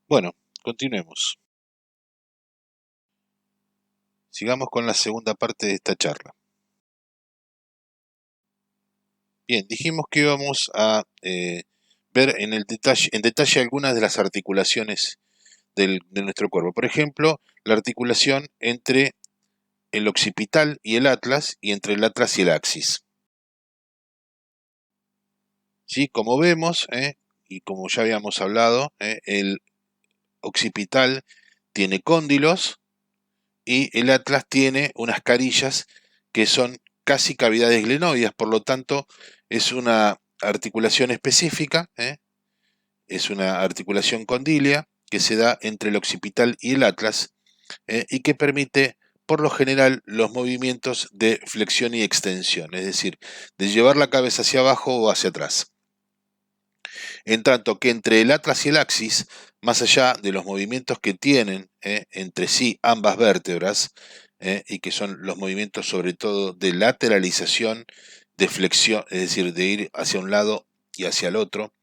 Bueno, continuemos. Sigamos con la segunda parte de esta charla. Bien, dijimos que íbamos a ver en detalle algunas de las articulaciones de nuestro cuerpo. Por ejemplo, la articulación entre el occipital y el atlas y entre el atlas y el axis. ¿Sí? Como vemos, y como ya habíamos hablado, el occipital tiene cóndilos y el atlas tiene unas carillas que son casi cavidades glenoides, por lo tanto es una articulación específica, es una articulación condilia que se da entre el occipital y el atlas y que permite por lo general los movimientos de flexión y extensión, es decir, de llevar la cabeza hacia abajo o hacia atrás. En tanto que entre el atlas y el axis, más allá de los movimientos que tienen entre sí ambas vértebras, y que son los movimientos sobre todo de lateralización, de flexión, es decir, de ir hacia un lado y hacia el otro,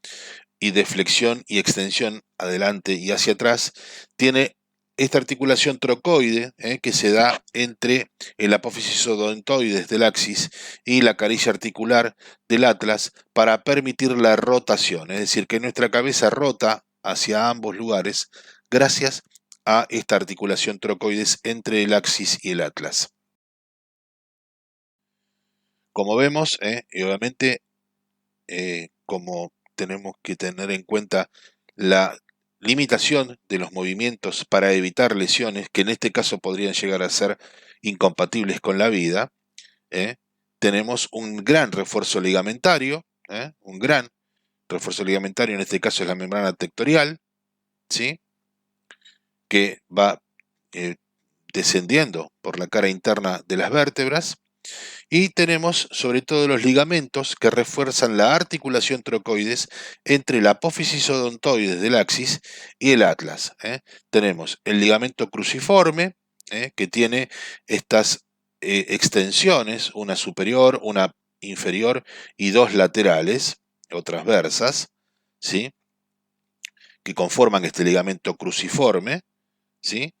y de flexión y extensión adelante y hacia atrás, tiene esta articulación trocoide que se da entre el apófisis odontoides del axis y la carilla articular del atlas para permitir la rotación, es decir, que nuestra cabeza rota hacia ambos lugares gracias a esta articulación trocoides entre el axis y el atlas. Como vemos, y obviamente como tenemos que tener en cuenta la limitación de los movimientos para evitar lesiones, que en este caso podrían llegar a ser incompatibles con la vida, ¿eh? Tenemos un gran refuerzo ligamentario, un gran refuerzo ligamentario, en este caso es la membrana tectorial, ¿sí? Que va eh, descendiendo por la cara interna de las vértebras. Y tenemos sobre todo los ligamentos que refuerzan la articulación trocoides entre la apófisis odontoides del axis y el atlas. Tenemos el ligamento cruciforme, que tiene estas extensiones, una superior, una inferior y dos laterales o transversas, ¿sí? Que conforman este ligamento cruciforme, ¿sí?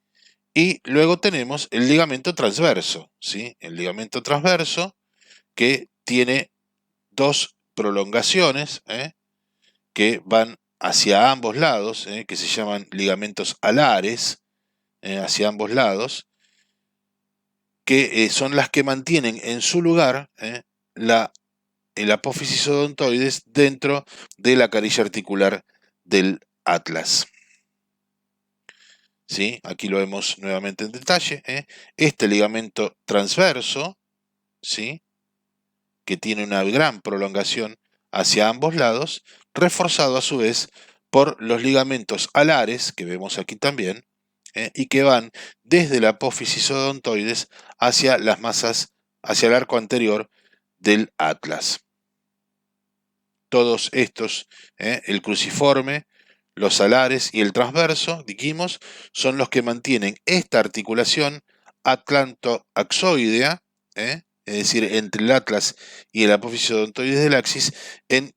Y luego tenemos el ligamento transverso, ¿sí? El ligamento transverso que tiene dos prolongaciones que van hacia ambos lados, que se llaman ligamentos alares, hacia ambos lados, que son las que mantienen en su lugar el apófisis odontoides dentro de la carilla articular del atlas. ¿Sí? Aquí lo vemos nuevamente en detalle. Este ligamento transverso, ¿sí? Que tiene una gran prolongación hacia ambos lados, reforzado a su vez por los ligamentos alares, que vemos aquí también, y que van desde la apófisis odontoides hacia las masas, hacia el arco anterior del atlas. Todos estos, el cruciforme, los alares y el transverso, dijimos, son los que mantienen esta articulación atlantoaxoidea, es decir, entre el atlas y el apófisis odontoides del axis,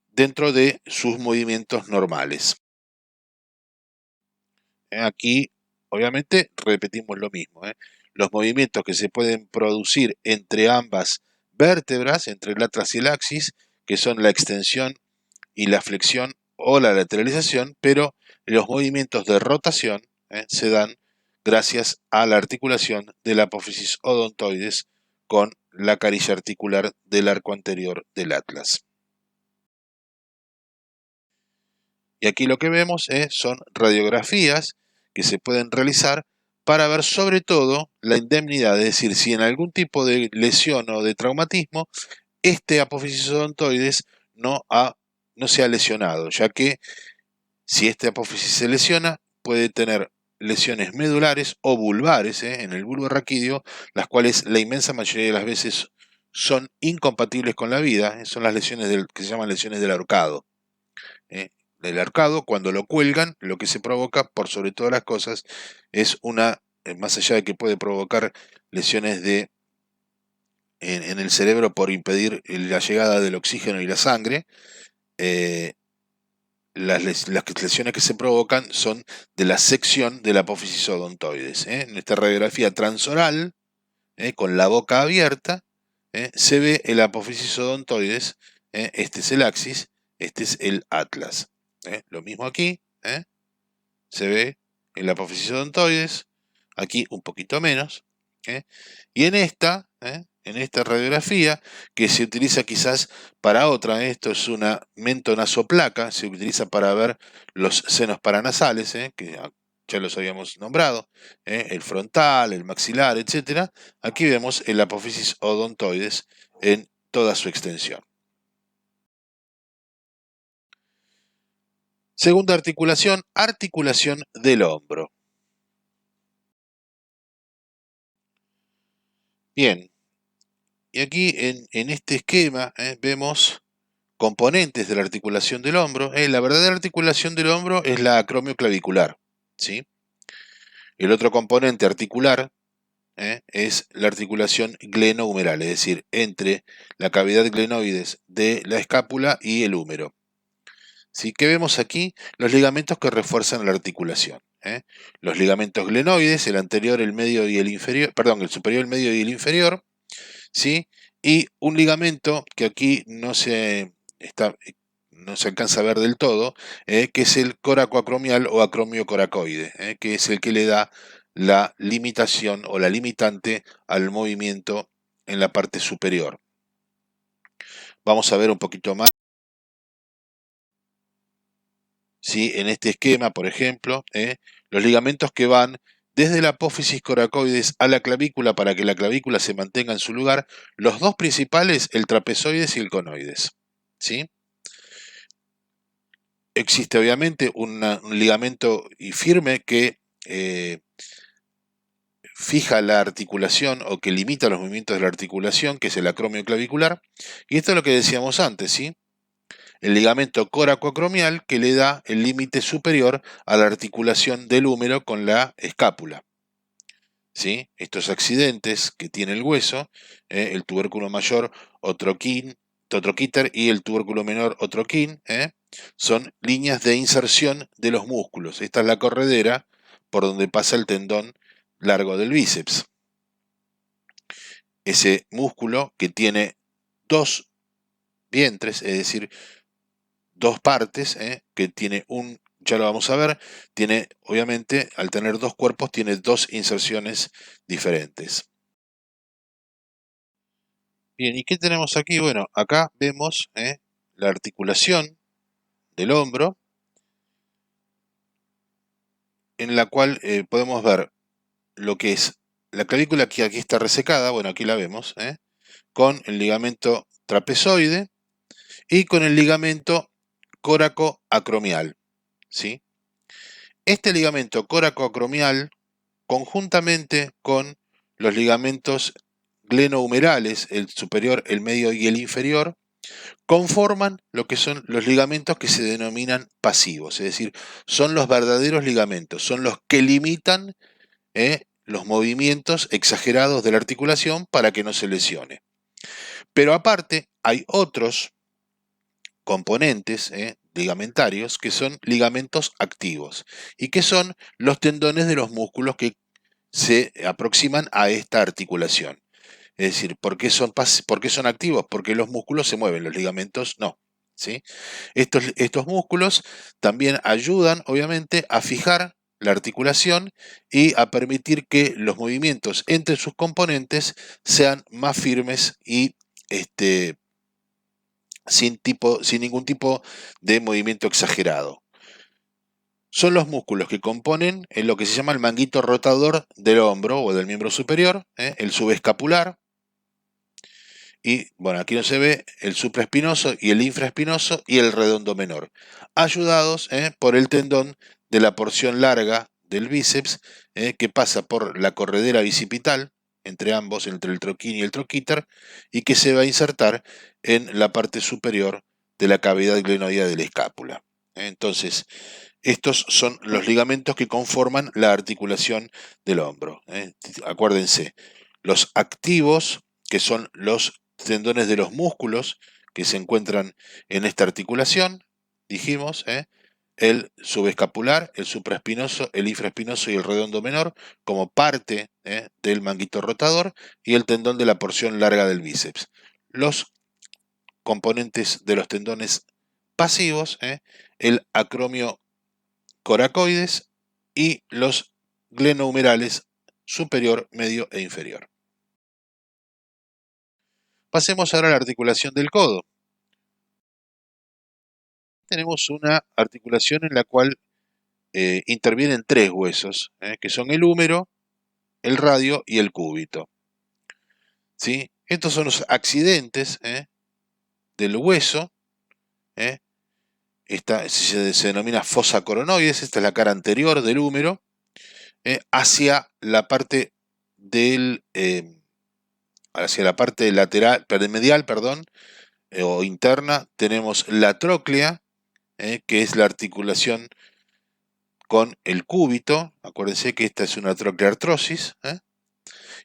dentro de sus movimientos normales. Aquí, obviamente, repetimos lo mismo. Los movimientos que se pueden producir entre ambas vértebras, entre el atlas y el axis, que son la extensión y la flexión o la lateralización, pero los movimientos de rotación se dan gracias a la articulación del apófisis odontoides con la carilla articular del arco anterior del atlas. Y aquí lo que vemos son radiografías que se pueden realizar para ver sobre todo la indemnidad, es decir, si en algún tipo de lesión o de traumatismo este apófisis odontoides no se ha lesionado, ya que si este apófisis se lesiona, puede tener lesiones medulares o vulvares en el bulbo raquídeo, las cuales la inmensa mayoría de las veces son incompatibles con la vida, son las lesiones que se llaman lesiones del ahorcado. Del ahorcado, cuando lo cuelgan, lo que se provoca, por sobre todas las cosas, es más allá de que puede provocar lesiones en el cerebro por impedir la llegada del oxígeno y la sangre, las lesiones que se provocan son de la sección de la apófisis odontoides. En esta radiografía transoral, con la boca abierta, se ve el apófisis odontoides. Este es el axis, este es el atlas. Lo mismo aquí, se ve el apófisis odontoides, aquí un poquito menos. Y en esta radiografía, que se utiliza quizás para otra, esto es una mentonasoplaca, se utiliza para ver los senos paranasales, que ya los habíamos nombrado, el frontal, el maxilar, etc. Aquí vemos el apófisis odontoides en toda su extensión. Segunda articulación, articulación del hombro. Bien, y aquí en este esquema vemos componentes de la articulación del hombro. La verdadera articulación del hombro es la acromioclavicular, ¿sí? El otro componente articular es la articulación glenohumeral, es decir, entre la cavidad glenoides de la escápula y el húmero. ¿Sí? ¿Qué vemos aquí? Los ligamentos que refuerzan la articulación. Los ligamentos glenoides, el anterior, el medio y el inferior, perdón, el superior, el medio y el inferior, ¿sí? Y un ligamento que aquí no se alcanza a ver del todo, que es el coracoacromial o acromio coracoide, que es el que le da la limitación o la limitante al movimiento en la parte superior. Vamos a ver un poquito más. ¿Sí? En este esquema, por ejemplo, los ligamentos que van desde la apófisis coracoides a la clavícula para que la clavícula se mantenga en su lugar, los dos principales, el trapezoides y el conoides. ¿Sí? Existe obviamente un ligamento firme que fija la articulación o que limita los movimientos de la articulación, que es el acromio clavicular, y esto es lo que decíamos antes, ¿sí? El ligamento coracoacromial que le da el límite superior a la articulación del húmero con la escápula. ¿Sí? Estos accidentes que tiene el hueso, el tubérculo mayor totroquíter y el tubérculo menor o troquín, son líneas de inserción de los músculos. Esta es la corredera por donde pasa el tendón largo del bíceps. Ese músculo que tiene dos vientres, es decir, dos partes, que tiene ya lo vamos a ver, tiene, obviamente, al tener dos cuerpos, tiene dos inserciones diferentes. Bien, ¿y qué tenemos aquí? Bueno, acá vemos la articulación del hombro, en la cual podemos ver lo que es la clavícula, que aquí está resecada, bueno, aquí la vemos, con el ligamento trapezoide y con el ligamento coracoacromial, ¿sí? Este ligamento coracoacromial, conjuntamente con los ligamentos glenohumerales, el superior, el medio y el inferior, conforman lo que son los ligamentos que se denominan pasivos, es decir, son los verdaderos ligamentos, son los que limitan los movimientos exagerados de la articulación para que no se lesione. Pero aparte hay otros componentes ligamentarios que son ligamentos activos y que son los tendones de los músculos que se aproximan a esta articulación. Es decir, ¿por qué son activos? Porque los músculos se mueven, los ligamentos no. ¿Sí? Estos músculos también ayudan, obviamente, a fijar la articulación y a permitir que los movimientos entre sus componentes sean más firmes y sin ningún tipo de movimiento exagerado. Son los músculos que componen lo que se llama el manguito rotador del hombro o del miembro superior, el subescapular, y bueno, aquí no se ve el supraespinoso y el infraespinoso y el redondo menor, ayudados por el tendón de la porción larga del bíceps, que pasa por la corredera bicipital, entre ambos, entre el troquín y el troquíter, y que se va a insertar en la parte superior de la cavidad glenoidea de la escápula. Entonces, estos son los ligamentos que conforman la articulación del hombro. Acuérdense, los activos, que son los tendones de los músculos que se encuentran en esta articulación, dijimos, el subescapular, el supraespinoso, el infraespinoso y el redondo menor como parte del manguito rotador y el tendón de la porción larga del bíceps. Los componentes de los tendones pasivos, el acromio coracoides y los glenohumerales superior, medio e inferior. Pasemos ahora a la articulación del codo. Tenemos una articulación en la cual intervienen tres huesos, que son el húmero, el radio y el cúbito. ¿Sí? Estos son los accidentes del hueso. Esta se denomina fosa coronoides, esta es la cara anterior del húmero, hacia la parte del hacia la parte lateral, medial, perdón, o interna, tenemos la tróclea, que es la articulación con el cúbito. Acuérdense que esta es una trocleartrosis,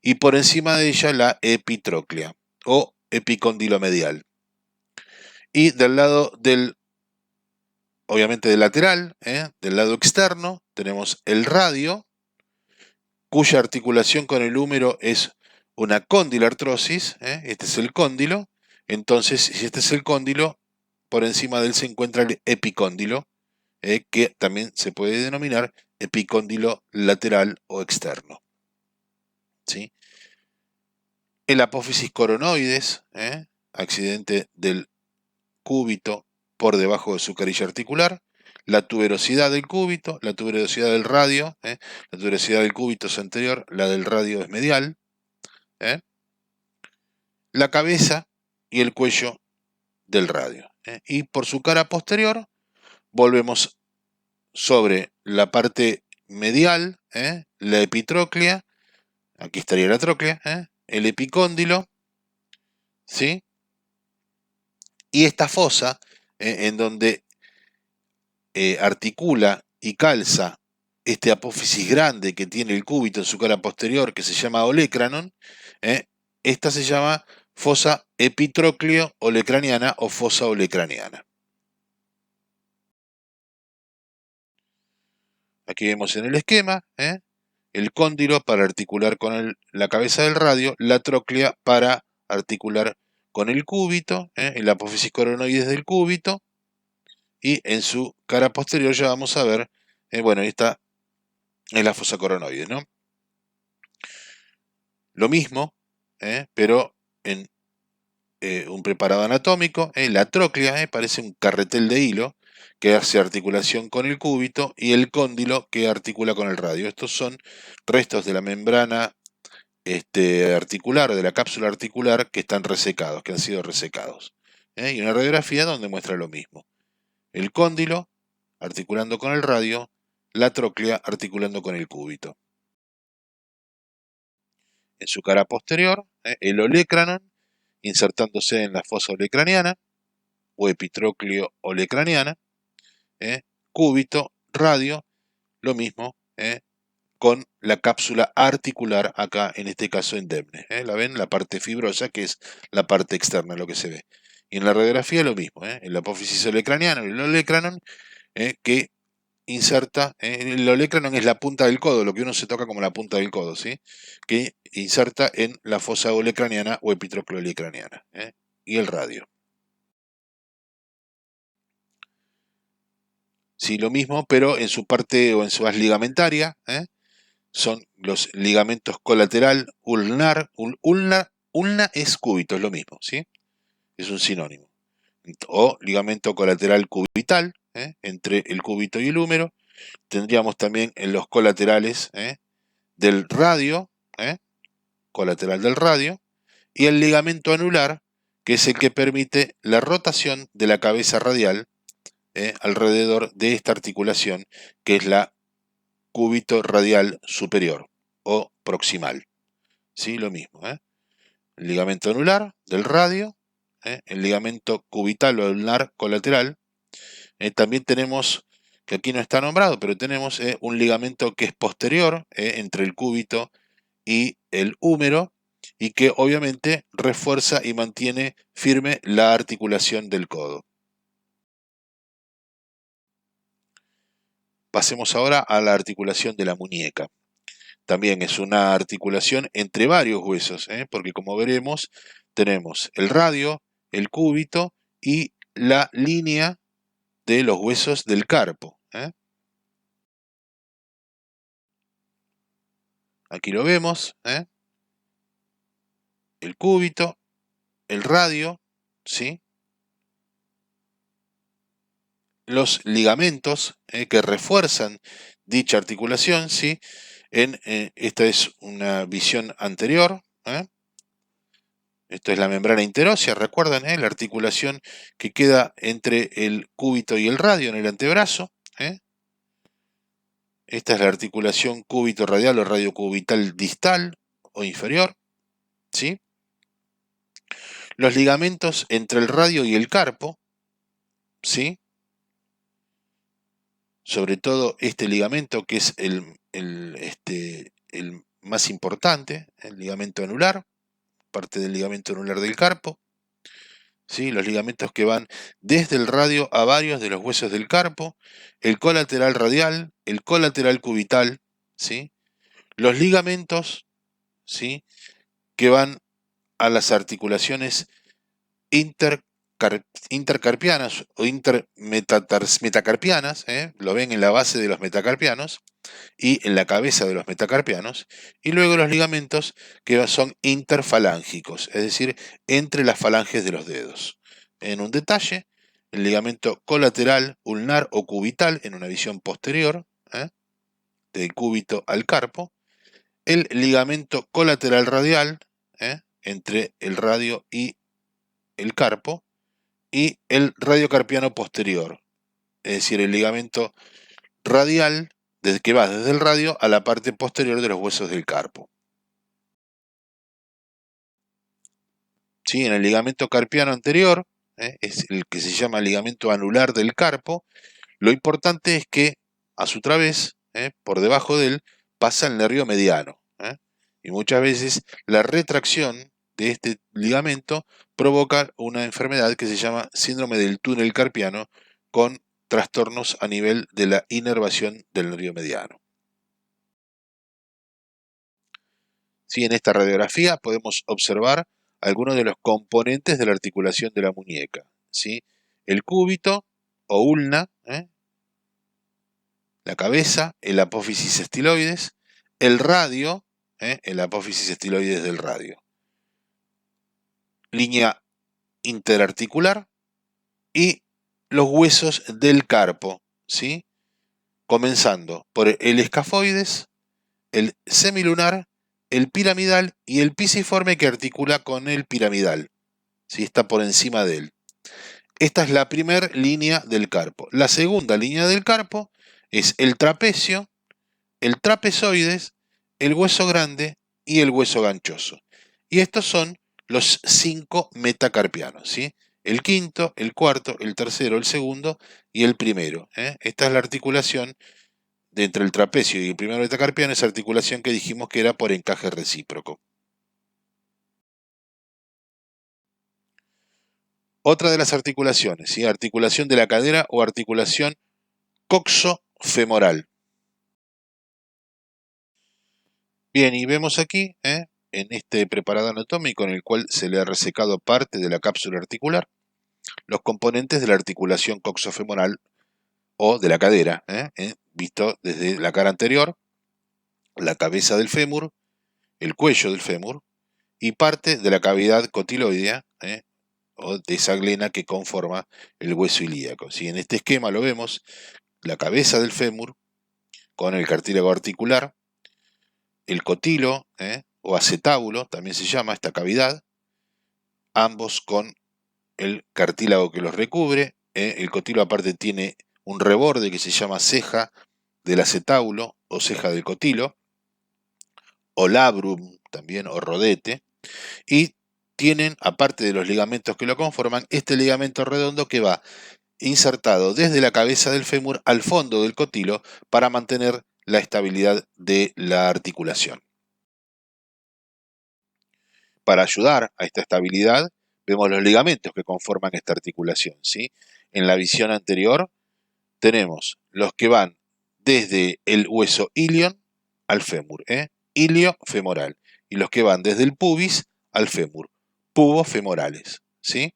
y por encima de ella la epitróclea o epicóndilo medial. Y del lado del, obviamente del lateral, del lado externo, tenemos el radio, cuya articulación con el húmero es una condilartrosis, este es el cóndilo. Entonces, si este es el cóndilo, por encima de él se encuentra el epicóndilo, que también se puede denominar epicóndilo lateral o externo. ¿Sí? El apófisis coronoides, accidente del cúbito por debajo de su carilla articular, la tuberosidad del cúbito, la tuberosidad del radio, la tuberosidad del cúbito es anterior, la del radio es medial, la cabeza y el cuello del radio. Y por su cara posterior volvemos sobre la parte medial, la epitróclea, aquí estaría la tróclea, el epicóndilo, ¿sí? Y esta fosa, en donde articula y calza este apófisis grande que tiene el cúbito en su cara posterior, que se llama olecranon, esta se llama fosa epitrócleo olecraniana o fosa olecraniana. Aquí vemos en el esquema, el cóndilo para articular con la cabeza del radio, la tróclea para articular con el cúbito, el apófisis coronoides del cúbito, y en su cara posterior ya vamos a ver, bueno, ahí está en la fosa coronoide, ¿no? Lo mismo, pero en un preparado anatómico, la tróclea parece un carretel de hilo que hace articulación con el cúbito y el cóndilo que articula con el radio. Estos son restos de la membrana articular, de la cápsula articular, que están resecados, que han sido resecados. Y una radiografía donde muestra lo mismo. El cóndilo articulando con el radio, la tróclea articulando con el cúbito. En su cara posterior, el olecranon insertándose en la fosa olecraniana o epitrócleo olecraniana, cúbito, radio, lo mismo, con la cápsula articular acá, en este caso indemne. ¿La ven? La parte fibrosa, que es la parte externa, lo que se ve. Y en la radiografía lo mismo, el apófisis olecraniano, el olecranon, que inserta, el olecranon es la punta del codo, lo que uno se toca como la punta del codo, ¿sí? Que inserta en la fosa olecraniana o epitrócleo olecraniana, y el radio. Sí, lo mismo, pero en su parte o en su base ligamentaria, son los ligamentos colateral, ulnar, ulna es cúbito, es lo mismo, ¿sí? Es un sinónimo. O ligamento colateral cubital, entre el cúbito y el húmero. Tendríamos también en los colaterales del radio, colateral del radio, y el ligamento anular, que es el que permite la rotación de la cabeza radial alrededor de esta articulación, que es la cúbito radial superior o proximal. ¿Sí? Lo mismo. El ligamento anular del radio, el ligamento cubital o anular colateral. También tenemos, que aquí no está nombrado, pero tenemos un ligamento que es posterior entre el cúbito y el húmero y que obviamente refuerza y mantiene firme la articulación del codo. Pasemos ahora a la articulación de la muñeca. También es una articulación entre varios huesos, porque como veremos, tenemos el radio, el cúbito y la línea de los huesos del carpo. Aquí lo vemos, el cúbito, el radio, ¿sí? Los ligamentos que refuerzan dicha articulación, ¿sí? Esta es una visión anterior. Esto es la membrana interósea, recuerdan, la articulación que queda entre el cúbito y el radio en el antebrazo. Esta es la articulación cúbito-radial o radiocubital distal o inferior. ¿Sí? Los ligamentos entre el radio y el carpo. ¿Sí? Sobre todo este ligamento que es el más importante, el ligamento anular, parte del ligamento anular del carpo. ¿Sí? Los ligamentos que van desde el radio a varios de los huesos del carpo, el colateral radial, el colateral cubital, ¿sí? Los ligamentos, ¿sí? Que van a las articulaciones intercarpianas o intermetacarpianas, lo ven en la base de los metacarpianos y en la cabeza de los metacarpianos, y luego los ligamentos que son interfalángicos, es decir, entre las falanges de los dedos. En un detalle, el ligamento colateral, ulnar o cubital en una visión posterior, del cúbito al carpo, el ligamento colateral radial, entre el radio y el carpo, y el radiocarpiano posterior, es decir, el ligamento radial desde que va desde el radio a la parte posterior de los huesos del carpo. ¿Sí? En el ligamento carpiano anterior, es el que se llama ligamento anular del carpo, lo importante es que a su través, por debajo de él, pasa el nervio mediano. Y muchas veces la retracción de este ligamento provoca una enfermedad que se llama síndrome del túnel carpiano, con trastornos a nivel de la inervación del nervio mediano. ¿Sí? En esta radiografía podemos observar algunos de los componentes de la articulación de la muñeca. ¿Sí? El cúbito o ulna, la cabeza, el apófisis estiloides, el radio, el apófisis estiloides del radio. Línea interarticular y los huesos del carpo, ¿sí? Comenzando por el escafoides, el semilunar, el piramidal y el pisiforme que articula con el piramidal, ¿sí? Está por encima de él. Esta es la primera línea del carpo. La segunda línea del carpo es el trapecio, el trapezoides, el hueso grande y el hueso ganchoso. Y estos son los 5 metacarpianos, ¿sí? El quinto, el cuarto, el tercero, el segundo y el primero. Esta es la articulación de entre el trapecio y el primer metacarpiano, esa articulación que dijimos que era por encaje recíproco. Otra de las articulaciones, ¿sí? Articulación de la cadera o articulación coxofemoral. Bien, y vemos aquí, en este preparado anatómico en el cual se le ha resecado parte de la cápsula articular, los componentes de la articulación coxofemoral o de la cadera, visto desde la cara anterior, la cabeza del fémur, el cuello del fémur y parte de la cavidad cotiloidea, o de esa glena que conforma el hueso ilíaco. Si en este esquema lo vemos, la cabeza del fémur con el cartílago articular, el cotilo, o acetábulo, también se llama esta cavidad, ambos con el cartílago que los recubre. El cotilo aparte tiene un reborde que se llama ceja del acetábulo o ceja del cotilo, o labrum también, o rodete, y tienen, aparte de los ligamentos que lo conforman, este ligamento redondo que va insertado desde la cabeza del fémur al fondo del cotilo para mantener la estabilidad de la articulación. Para ayudar a esta estabilidad, vemos los ligamentos que conforman esta articulación, ¿sí? En la visión anterior tenemos los que van desde el hueso ilion al fémur, ilio-femoral, y los que van desde el pubis al fémur, pubofemorales, ¿sí?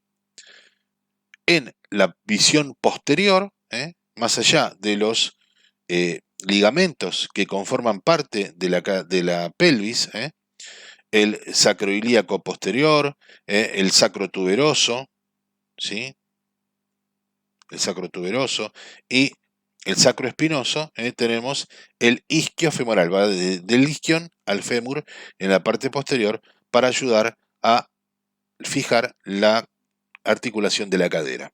En la visión posterior, más allá de los ligamentos que conforman parte de la pelvis, el sacroilíaco posterior, el sacrotuberoso, ¿sí? El sacrotuberoso y el sacroespinoso, tenemos el isquiofemoral, va del isquion al fémur en la parte posterior para ayudar a fijar la articulación de la cadera.